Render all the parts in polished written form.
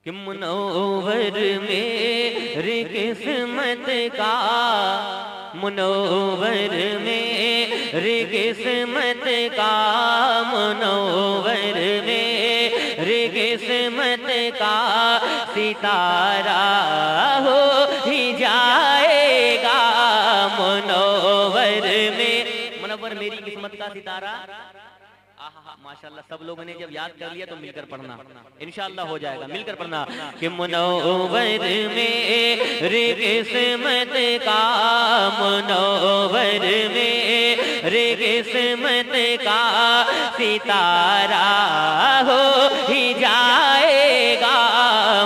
कि मुनव्वर मेरी किस्मत का, मुनव्वर मेरी किस्मत का, मुनव्वर मेरी किस्मत का सितारा हो ही जाएगा। मुनव्वर मेरी किस्मत का सितारा। माशाल्लाह, सब लोगों ने जब याद कर लिया तो मिलकर पढ़ना, इंशाअल्लाह हो जाएगा। मिलकर पढ़ना कि मुनव्वर मेरी किस्मत का, मुनव्वर मेरी किस्मत का सितारा हो ही जाएगा।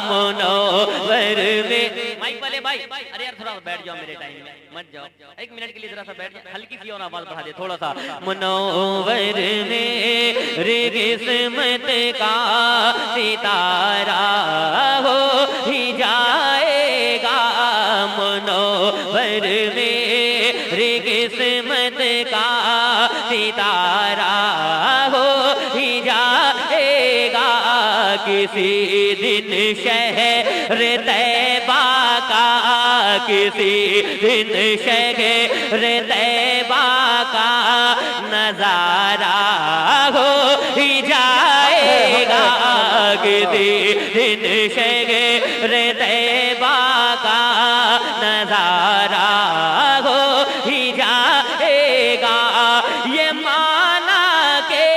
मुनव्वर में माइक वाले भाई, अरे यार थोड़ा बैठ जाओ, मेरे टाइम में मत जाओ, एक मिनट के लिए जरा सा बैठ जाओ, हल्की सी और आवाज बढ़ा दे थोड़ा सा। मुनव्वर मेरी किस्मत का सितारा हो ही जाएगा। मुनव्वर मेरी किस्मत का सितारा हो ही जाएगा। किसी दिन शहर तैबा का, किसी दिन शहर तैबा का नजारा हो ही जाएगा। किसी दिन शहर तैबा का नजारा हो ही जाएगा। ये माना के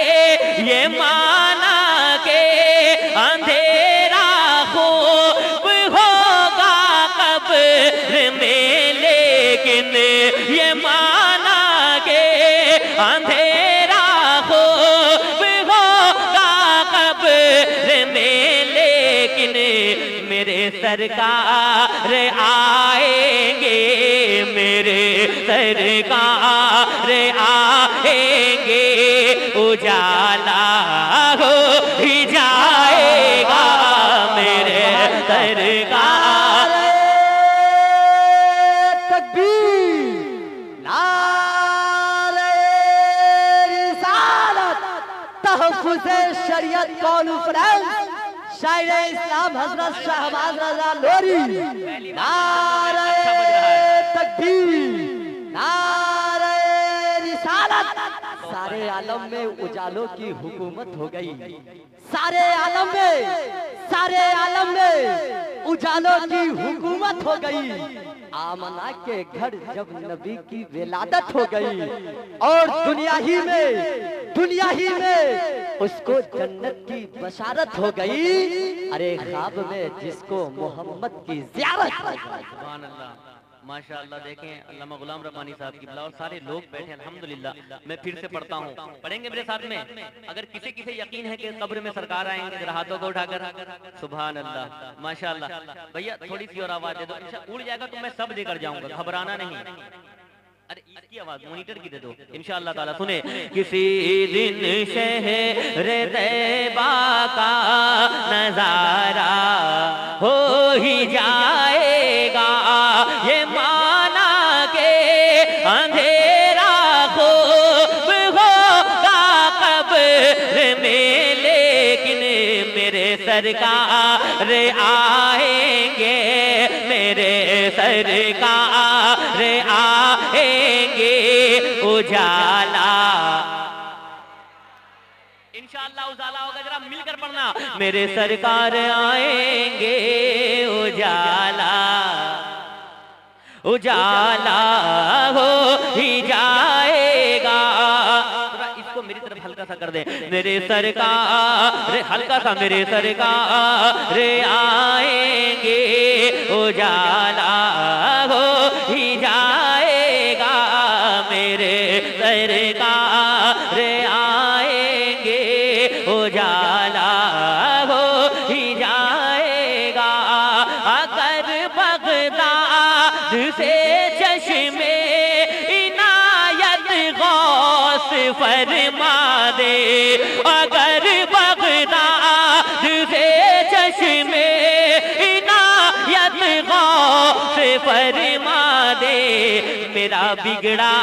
अंधेरा खूब होगा कब्र में, लेकिन ये माना के अंधेरा खूब होगा कब्र में, लेकिन मेरे सरकार आएंगे, मेरे सरकार आएंगे, उजाला हो ही जाएगा। मेरे सरकार तकबीर, नारे रिसालत, तहफ्फुज़े शरीयत कॉन्फ्रेंस, शायरे इस्लाम हजरत शहबाज रज़ा लोरी। नारे तकबीर, नारे रिसालत। सारे आलम में उजालों की हुकूमत हो गई, सारे आलम में उजालों की हुकूमत हो गई। आमना के घर जब नबी की विलादत हो गई और दुनिया ही में उसको जन्नत की बशारत हो गई। अरे ख्वाब में जिसको मोहम्मद की ज़ियारत। सुभान अल्लाह, माशाअल्लाह। देखें अल्लामा गुलाम रब्बानी साहब की और सारे लोग बैठे अल्हम्दुलिल्लाह। मैं फिर से पढ़ता हूँ, पढ़ेंगे मेरे साथ में। अगर किसी यकीन है कि कब्र में सरकार आएंगे, जरा हाथों को उठाकर सुभान अल्लाह, माशाअल्लाह। भैया थोड़ी सी और आवाज दे दो, उड़ जाएगा तो मैं सब देकर जाऊंगा, घबराना नहीं। अरे इसकी आवाज मॉनिटर की दे दो, इंशाअल्लाह ताला। सुने, किसी दिन शहर तैबा का नजारा हो ही जाएगा। ये माना के अंधेरा खूब होगा कब्र में, लेकिन मेरे सरकार आएंगे, मेरे सरकार आएंगे, उजाला इंशाअल्लाह उजाला होगा। जरा मिलकर पढ़ना, मेरे सरकार आएंगे, उजाला उजाला हो ही जाएगा। इसको मेरी तरफ हल्का सा कर दे, मेरे सरकार हल्का सा, मेरे सरकार आएंगे, उजाला हो ही जाएगा। मेरे सरकार आएंगे, उजाला हो ही जाएगा। अगर बगदाद से चश्मे इनायत गौस फरमा दे, अगर बगदाद से चश्मे इनायत गौस फरमा दे, मेरा बिगड़ा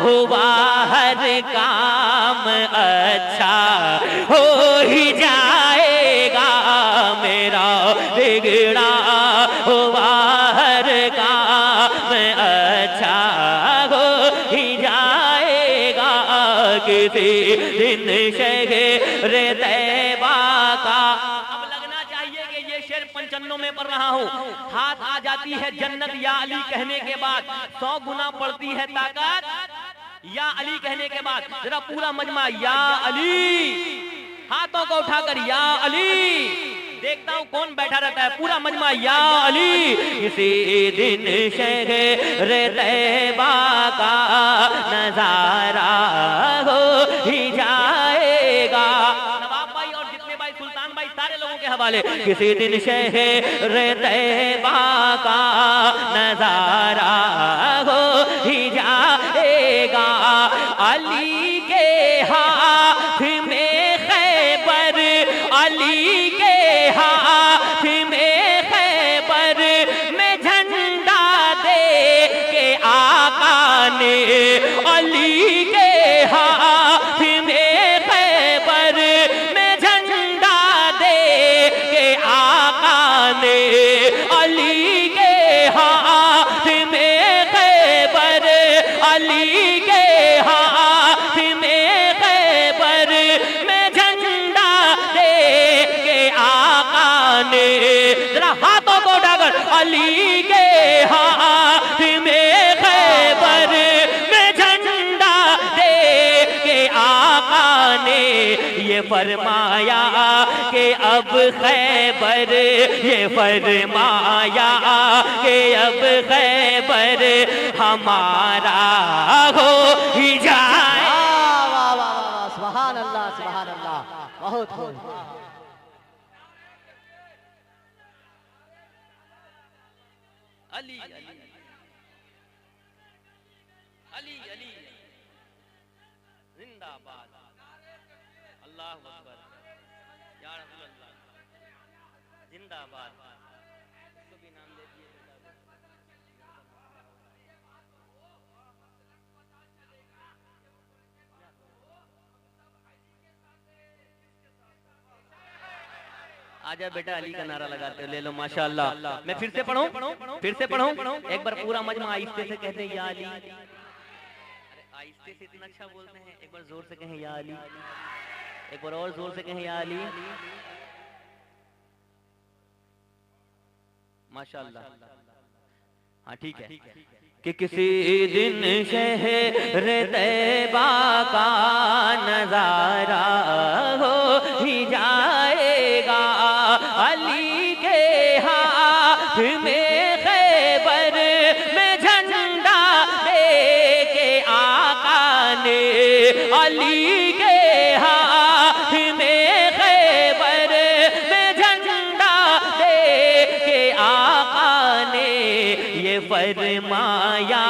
हुआ हर काम अच्छा हो ही जाए। तैबा का। अब लगना चाहिए कि ये शेर 95 में पढ़ रहा हूँ। हाथ आ जाती है जन्नत या अली कहने के बाद, 100 गुना पड़ती है ताकत या अली कहने के बाद। जरा पूरा मजमा या अली, हाथों को उठाकर या अली, देखता हूँ कौन बैठा रहता है। पूरा मजमा या अली। इसी दिन शहर तैबा का नजारा हो ही जाएगा। नवाब भाई और जितने भाई, सुल्तान भाई, सारे लोगों के हवाले। किसी दिन शहर तैबा का नजारा हो ही जाएगा। अली के हाथ में खैबर, अली के हाथ में खैबर में झंडा दे के आका ने, अली के हाथ में खैबर में झंडा दे के आका ने, अली के हाथ में खैबर, अली के हाथ में खैबर में झंडा दे के आका ने। जरा हाथों को उठाकर अली के हाथ में खैबर में झंडा दे के आका ने ये फरमाया कि अब खैबर, ये फरमाया कि अब खैबर हमारा हो ही जाए। वाह वाह वाह वाह, सुभान अल्लाह, सुभान अल्लाह, बहुत खूब। अली अली अली अली जिंदाबाद। अल्लाह अकबर, या रसूल अल्लाह जिंदाबाद। इसको भी नाम दे दिए। आजा बेटा अली का नारा लगाते हो, ले लो माशाअल्लाह। मैं फिर से पढ़ूं, फिर से पढ़ूं, एक बार पूरा मजमा आहिस्ते से कहते हैं या अली। अरे आहिस्ते से इतना अच्छा बोलते हैं, एक बार जोर से कहें या अली, एक बार और जोर से कहें या अली। माशाअल्लाह। हाँ ठीक है। कि किसी दिन शहर तैबा का नजारा हो ही जाएगा। अली के हाथ में खैबर में झंडा दे के आका ने, अली के हाथ में खैबर में झंडा दे के आका ने ये फरमाया,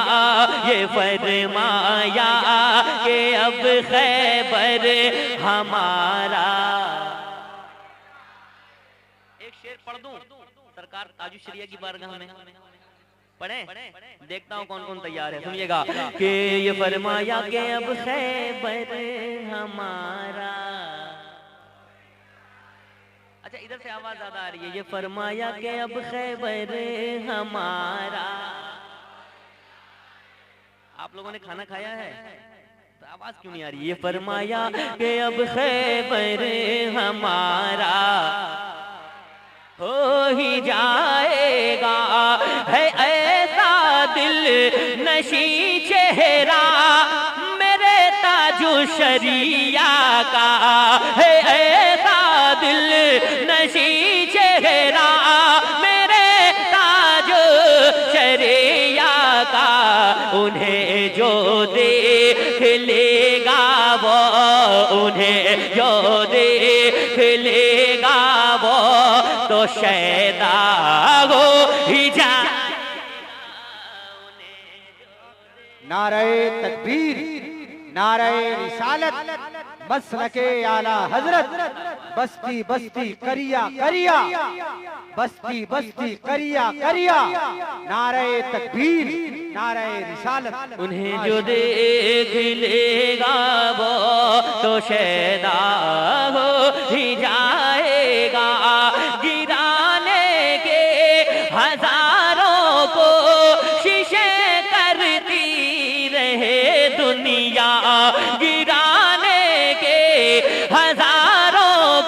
ये फरमाया कि अब खैबर हमारा। एक शेर पढ़ दूं सरकार ताजु शरिया की बारगाह में, पढ़े? देखता हूँ कौन कौन तैयार है। सुनिएगा कि ये फरमाया कि अब खैबर हमारा। अच्छा इधर से आवाज ज्यादा आ रही है। ये फरमाया कि अब खैबर हमारा। आप लोगों ने खाना खाया है तो आवाज क्यों नहीं आ रही? ये फरमाया कि अब खैबर हमारा हो ही जाएगा। है ऐसा दिल नशी चेहरा मेरे ताजु शरिया का, है ऐसा दिल नशी चेहरा मेरे ताजु शरिया का। उन्हें जो देख लेगा वो, उन्हें जो देख लेगा वो तो शैदा हो ही जा। नारे तकबीर, नारे रिसालत, मसलके आला हजरत, बस्ती बस्ती करिया करिया, बस्ती बस्ती करिया करिया। नारे तकबीर, नारे रिसालत। उन्हें जो देख लेगा वो तो शैदा हो ही जाएगा। गिराने के हजारों को शीशे करती रहे दुनिया, गिराने के हजारों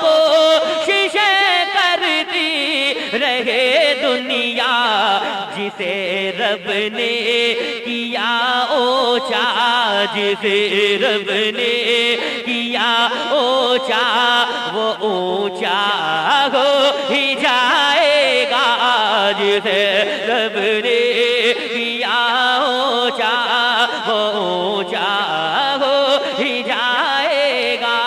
जिसे रब ने किया ऊंचा, जिसे रब ने किया ऊंचा, वो ऊंचा हो ही जाएगा। जिसे रब ने किया ऊंचा, वो ऊंचा हो ही जाएगा।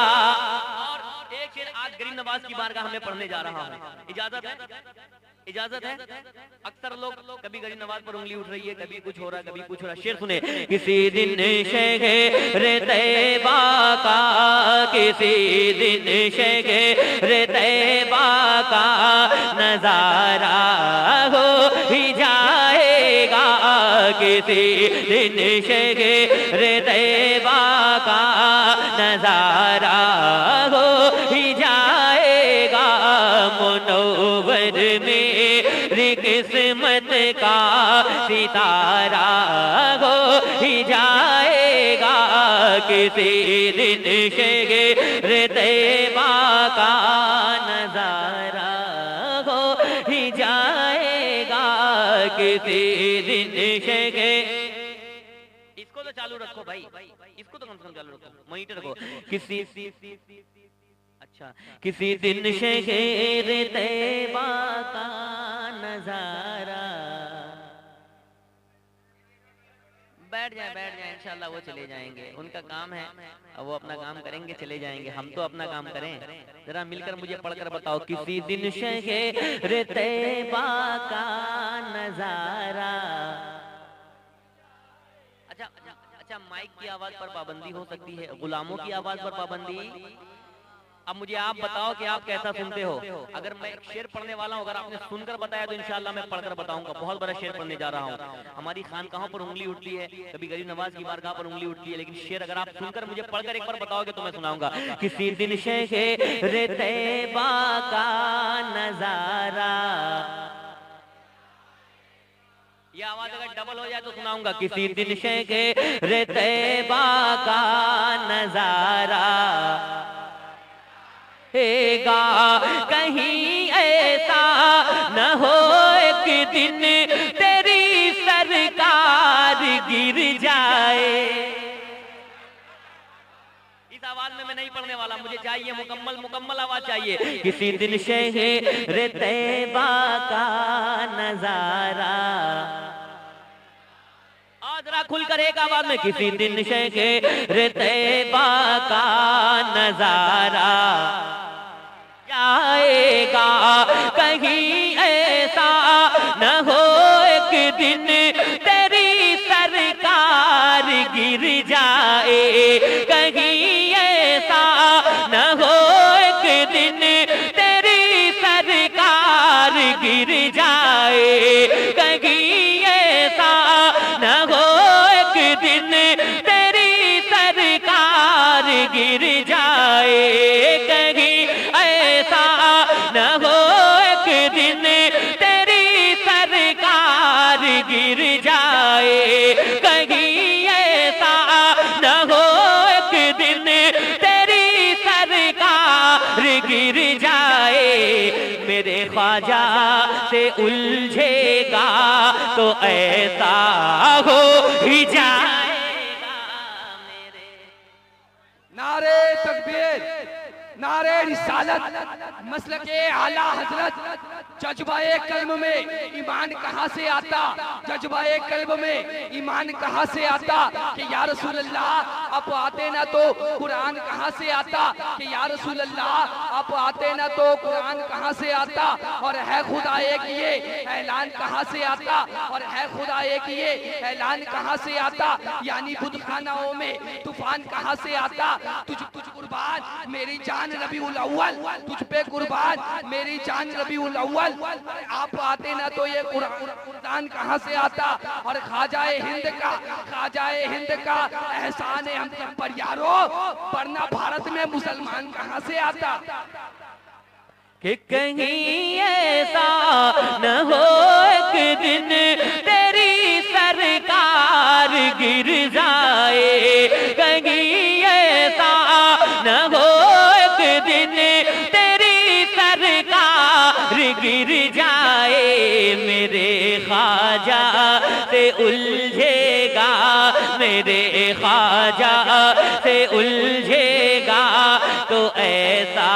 और एक शेर आज गरीब नवाज की बारगाह में पढ़ने जा रहा हूँ, इजाजत है? इजाजत है? अक्सर लोग कभी गरीब नवाज पर उंगली उठ रही है, कभी कुछ हो रहा है, कभी कुछ हो रहा है। शेर सुने। किसी दिन शहर तैबा का, किसी दिन शहर तैबा का नजारा हो ही जाएगा। किसी दिन शहर तैबा का नजारा हो ही जाएगा। मुनव्वर मेरी किस्मत का सितारा हो ही जाएगा। किसी दिन शहर तैबा का नजारा हो ही जाएगा। किसी दिन शहर, इसको तो चालू रखो भाई, इसको तो कम से कम चालू रखो, मॉनिटर रखो। किसी अच्छा, किसी दिन शहर तैबा का नजारा, बैठ जाए इंशाल्लाह वो चले जाएंगे, उनका काम है, अब वो अपना काम करेंगे, चले जाएंगे, हम तो अपना काम करें। जरा मिलकर मुझे पढ़कर बताओ। किसी दिन शहर तैबा का नजारा। अच्छा, माइक की आवाज पर पाबंदी हो सकती है, गुलामों की आवाज पर पाबंदी। अब मुझे आप बताओ कि आप कैसा सुनते हो। अगर मैं शेर पढ़ने वाला हूँ, अगर आपने सुनकर बताया तो इंशाल्लाह मैं पढ़कर बताऊंगा। बहुत बड़ा शेर पढ़ने जा रहा हूँ। हमारी खानकाहों पर उंगली उठती है, कभी गरीब नवाज की बारगाह पर उंगली उठती है, लेकिन शेर अगर आप सुनकर मुझे पढ़कर एक बार बताओगे तो मैं सुनाऊंगा। किसी दिन शहर तैबा का नजारा, ये आवाज अगर डबल हो जाए तो सुनाऊंगा। किसी दिन शहर तैबा का नजारा हेगा, कहीं ऐसा न हो एक दिन तेरी सरकार गिर जाए। इस आवाज में मैं नहीं पढ़ने वाला, मुझे चाहिए मुकम्मल आवाज चाहिए। किसी दिन शहर तैबा का नजारा, जरा खुलकर एक आवाज में। किसी दिन शहर तैबा का नजारा जाएगा, कहीं ऐसा न हो एक दिन तेरी सरकार गिर जाए। कहीं ऐसा न हो एक दिन तेरी सरकार गिर जाए। कहीं ऐसा न हो एक दिन तेरी सरकार गिर जाए। कहीं ऐसा न हो एक दिन तेरी सरकार गिर जाए। कहीं ऐसा न हो एक दिन तेरी सरकार गिर जाए। मेरे ख्वाजा से उलझेगा तो ऐसा हो ही जाएगा। मेरे नारे तकबीर, नारे रिसालत, मसलके आला हजरत। जज्बाए कल्ब में ईमान कहाँ से आता? जज्बाए कल्ब में ईमान कहाँ से आता कि या रसूल अल्लाह आप आते ना तो कुरान कहाँ से आता? कि या रसूल अल्लाह आप आते ना तो कुरान कहाँ से आता? और है खुदा एक ये ऐलान कहाँ से आता? और है खुदा एक ये ऐलान कहाँ से आता? यानी बुतखानाओं में तूफान कहाँ से आता? तुझ कुर्बान मेरी जान रबीउल अव्वल, तुझ पे कुर्बान मेरी जान रबीउल अव्वल। आप आते ना तो ये कुरान कहाँ से आता? और ख्वाजाए हिंद का एहसान है हम सब पर यारो, वरना भारत में मुसलमान कहाँ से आता? कि कहीं ऐसा न हो एक दिन तेरी सरकार गिर जाए। कहीं ऐसा न हो एक दिन तेरी सरकार गिर जाए। मेरे ख्वाजा उलझेगा, मेरे ख्वाजा से उलझेगा, तो ऐसा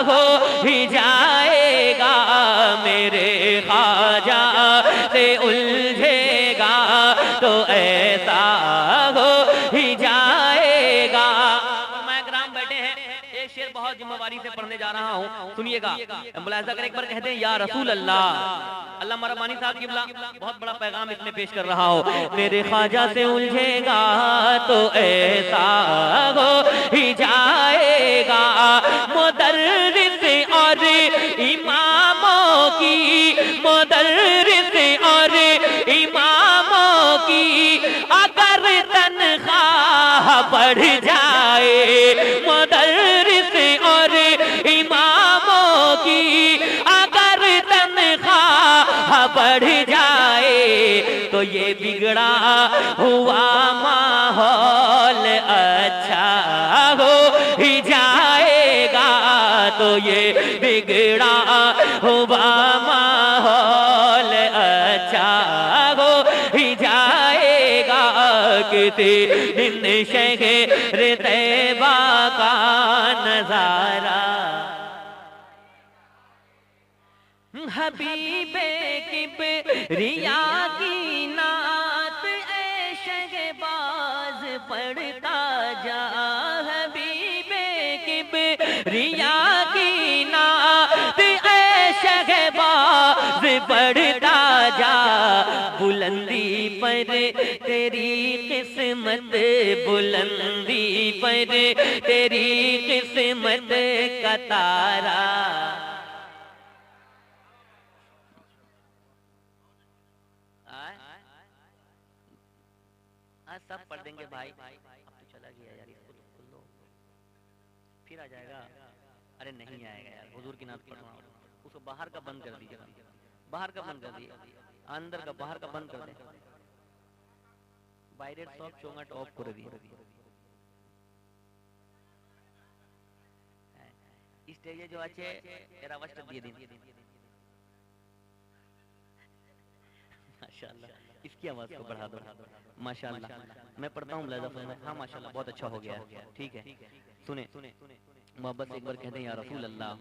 हो ही जाएगा, मेरे ख्वाजा से उलझेगा, तो ऐसा हो ही जाएगा। ग्राम बैठे हैं, एक शेर बहुत जिम्मेवारी से पढ़ने जा रहा हूँ, सुनिएगा। मुलाहिजा करें, एक बार कहते हैं या रसूल अल्लाह। अल्लामा रब्बानी साहब की बहुत बड़ा पैगाम इसमें पेश कर रहा हूँ। मेरे ख्वाजा से उलझेगा तो ऐसा हो ही जाएगा, मुदर्रिस और इमामों की, मुदर्रिस और इमामों की अगर तनख्वाह बढ़ जाए, मुदर्रिस और इमामों की अगर तनख्वाह बढ़ जाए, तो ये बिगड़ा हुआ माहौल अच्छा हो ही जाएगा, तो ये बिगड़ा हुआ माहौल अच्छा हो ही जाएगा, किसी दिन शहर तैबा का नजारा। हबीबे किबरिया की नात ऐ शहबाज पढ़ता जा, हबीबे किबरिया की नात ऐ शहबाज पढ़ता जा, बुलंदी पर तेरी किस्मत, बुलंदी पर तेरी किस्मत का तारा। सब पढ़ देंगे भाई, अब तो चला गया यार, इसको तो खोल लो, फिर आ जाएगा। अरे नहीं आएगा यार, हुजूर की नात पढ़ना, उसको बाहर का बंद कर दीजिएगा, बाहर का बंद कर दिए, अंदर का बाहर का बंद कर दे, বাইরের সব চোঙাট অফ করে দিয়ে স্টেজে जो আছে এর আওয়াজটা দিয়ে দিন। माशाल्लाह, इसकी आवाज को बढ़ा दो। माशाल्लाह, मैं पढ़ता हूँ मुलाहिजा फरमाएं। हाँ माशाल्लाह, बहुत अच्छा हो गया, ठीक है। सुने मोहब्बत से एक बार कहते हैं या रसूल अल्लाह।